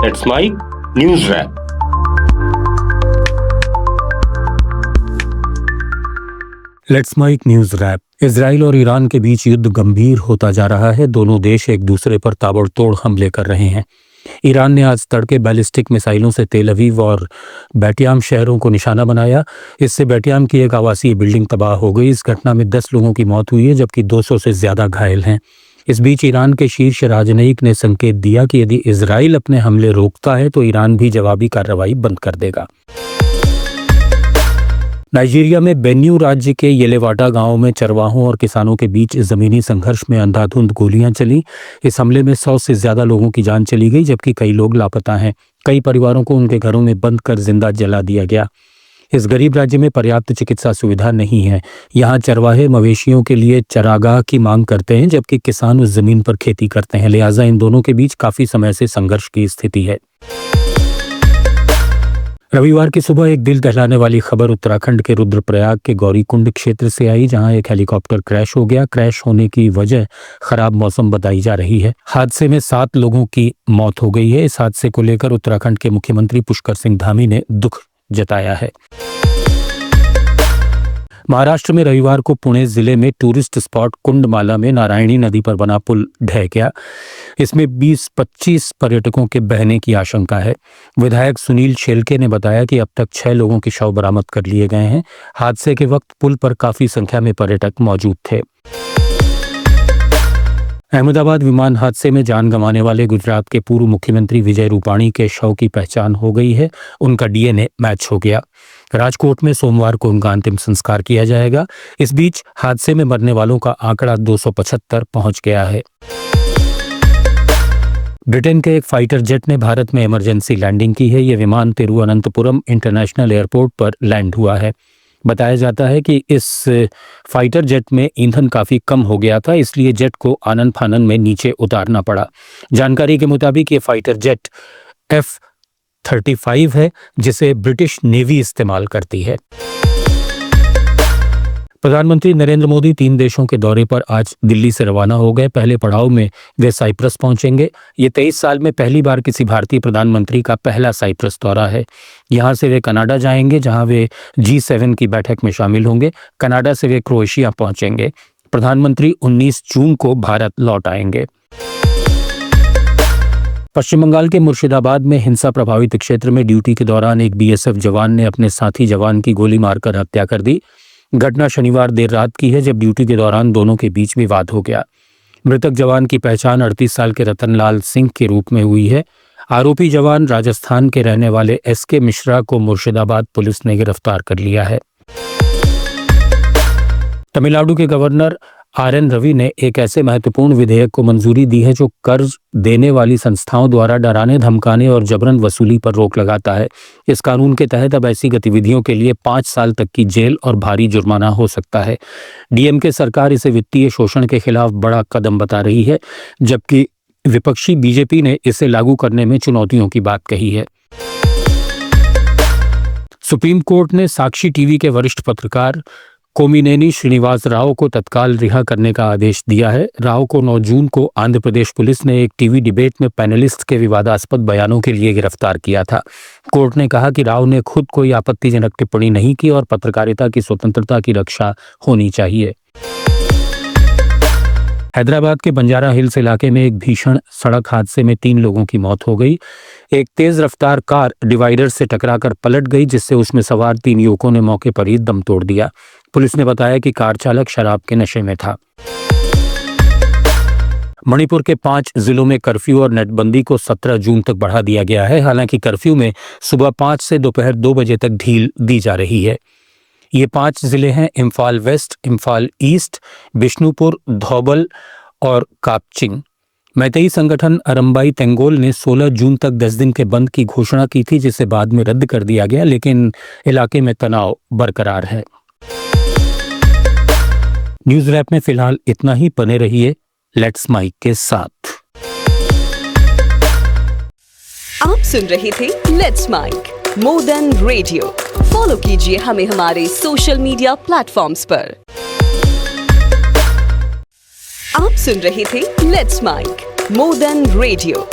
Let's Mic news wrap. Let's Mic news wrap. Israel और Iran के बीच युद्ध गंभीर होता जा रहा है। दोनों देश एक दूसरे पर ताबड़तोड़ हमले कर रहे हैं। ईरान ने आज तड़के बैलिस्टिक मिसाइलों से तेल अवीव और बैटियाम शहरों को निशाना बनाया। इससे बैटियाम की एक आवासीय बिल्डिंग तबाह हो गई। इस घटना में 10 लोगों की मौत हुई है, जबकि 200 से ज्यादा घायल हैं। इस बीच ईरान के शीर्ष राजनयिक ने संकेत दिया कि यदि इजराइल अपने हमले रोकता है तो ईरान भी जवाबी कार्रवाई बंद कर देगा। नाइजीरिया में बेन्यू राज्य के येलेवाटा गांव में चरवाहों और किसानों के बीच जमीनी संघर्ष में अंधाधुंध गोलियां चली। इस हमले में 100 से ज्यादा लोगों की जान चली गई, जबकि कई लोग लापता हैं। कई परिवारों को उनके घरों में बंद कर जिंदा जला दिया गया। इस गरीब राज्य में पर्याप्त चिकित्सा सुविधा नहीं है। यहाँ चरवाहे मवेशियों के लिए चरागाह की मांग करते हैं, जबकि किसान उस जमीन पर खेती करते हैं। लिहाजा इन दोनों के बीच काफी समय से संघर्ष की स्थिति है। रविवार की सुबह एक दिल दहलाने वाली खबर उत्तराखंड के रुद्रप्रयाग के गौरीकुंड क्षेत्र से आई, जहां एक हेलीकॉप्टर क्रैश हो गया। क्रैश होने की वजह खराब मौसम बताई जा रही है। हादसे में 7 लोगों की मौत हो गई है। इस हादसे को लेकर उत्तराखंड के मुख्यमंत्री पुष्कर सिंह धामी ने दुख जताया है। महाराष्ट्र में रविवार को पुणे जिले में टूरिस्ट स्पॉट कुंडमाला में नारायणी नदी पर बना पुल ढह गया। इसमें 20-25 पर्यटकों के बहने की आशंका है। विधायक सुनील शेलके ने बताया कि अब तक 6 लोगों के शव बरामद कर लिए गए हैं। हादसे के वक्त पुल पर काफी संख्या में पर्यटक मौजूद थे। अहमदाबाद विमान हादसे में जान गंवाने वाले गुजरात के पूर्व मुख्यमंत्री विजय रूपाणी के शव की पहचान हो गई है। उनका डीएनए मैच हो गया। राजकोट में सोमवार को उनका अंतिम संस्कार किया जाएगा। इस बीच हादसे में मरने वालों का आंकड़ा 275 पहुंच गया है। ब्रिटेन के एक फाइटर जेट ने भारत में इमरजेंसी लैंडिंग की है। यह विमान तिरुवनंतपुरम इंटरनेशनल एयरपोर्ट पर लैंड हुआ है। बताया जाता है कि इस फाइटर जेट में ईंधन काफ़ी कम हो गया था, इसलिए जेट को आनन फानन में नीचे उतारना पड़ा। जानकारी के मुताबिक ये फाइटर जेट F-35 है, जिसे ब्रिटिश नेवी इस्तेमाल करती है। प्रधानमंत्री नरेंद्र मोदी 3 देशों के दौरे पर आज दिल्ली से रवाना हो गए। पहले पड़ाव में वे साइप्रस पहुंचेंगे। ये 23 साल में पहली बार किसी भारतीय प्रधानमंत्री का पहला साइप्रस दौरा है। यहां से वे कनाडा जाएंगे, जहां वे G7 की बैठक में शामिल होंगे। कनाडा से वे क्रोएशिया पहुंचेंगे। प्रधानमंत्री 19 जून को भारत लौट आएंगे। पश्चिम बंगाल के मुर्शिदाबाद में हिंसा प्रभावित क्षेत्र में ड्यूटी के दौरान एक BSF जवान ने अपने साथी जवान की गोली मारकर हत्या कर दी। घटना शनिवार देर रात की है, जब ड्यूटी के दौरान दोनों के बीच विवाद हो गया। मृतक जवान की पहचान 38 साल के रतनलाल सिंह के रूप में हुई है। आरोपी जवान राजस्थान के रहने वाले SK मिश्रा को मुर्शिदाबाद पुलिस ने गिरफ्तार कर लिया है। तमिलनाडु के गवर्नर RN रवि ने एक ऐसे महत्वपूर्ण विधेयक को मंजूरी दी है जो कर्ज देने वाली संस्थाओं द्वारा डराने, धमकाने और जबरन वसूली पर रोक लगाता है। इस कानून के तहत अब ऐसी गतिविधियों के लिए 5 साल तक की जेल और भारी जुर्माना हो सकता है। DMK सरकार इसे वित्तीय शोषण के खिलाफ बड़ा कदम बता रही है, जबकि विपक्षी BJP ने इसे लागू करने में चुनौतियों की बात कही है। सुप्रीम कोर्ट ने साक्षी टीवी के वरिष्ठ पत्रकार कोमिनेनी श्रीनिवास राव को तत्काल रिहा करने का आदेश दिया है। राव को 9 जून को आंध्र प्रदेश पुलिस ने एक टीवी डिबेट में पैनलिस्ट के विवादास्पद बयानों के लिए गिरफ्तार किया था। कोर्ट ने कहा कि राव ने खुद कोई आपत्तिजनक टिप्पणी नहीं की और पत्रकारिता की स्वतंत्रता की रक्षा होनी चाहिए। हैदराबाद के बंजारा हिल्स इलाके में एक भीषण सड़क हादसे में 3 लोगों की मौत हो गई। एक तेज रफ्तार कार डिवाइडर से टकराकर पलट गई, जिससे उसमें सवार 3 युवकों ने मौके पर ही दम तोड़ दिया। पुलिस ने बताया कि कार चालक शराब के नशे में था। मणिपुर के 5 जिलों में कर्फ्यू और नेटबंदी को 17 जून तक बढ़ा दिया गया है। हालांकि कर्फ्यू में सुबह 5 से दोपहर 2 बजे तक ढील दी जा रही है। ये 5 जिले हैं इम्फाल वेस्ट, इम्फाल ईस्ट, बिष्णुपुर, धौबल और कापचिंग। मैतेई संगठन अरम्बाई तेंगोल ने 16 जून तक 10 दिन के बंद की घोषणा की थी, जिसे बाद में रद्द कर दिया गया, लेकिन इलाके में तनाव बरकरार है। न्यूज रैप में फिलहाल इतना ही। बने रहिए लेट्स माइक के साथ। आप सुन रहे थे Let's Mic more than radio. Follow कीजिए हमें हमारे सोशल मीडिया प्लेटफॉर्म्स पर। आप सुन रहे थे Let's Mic more than radio.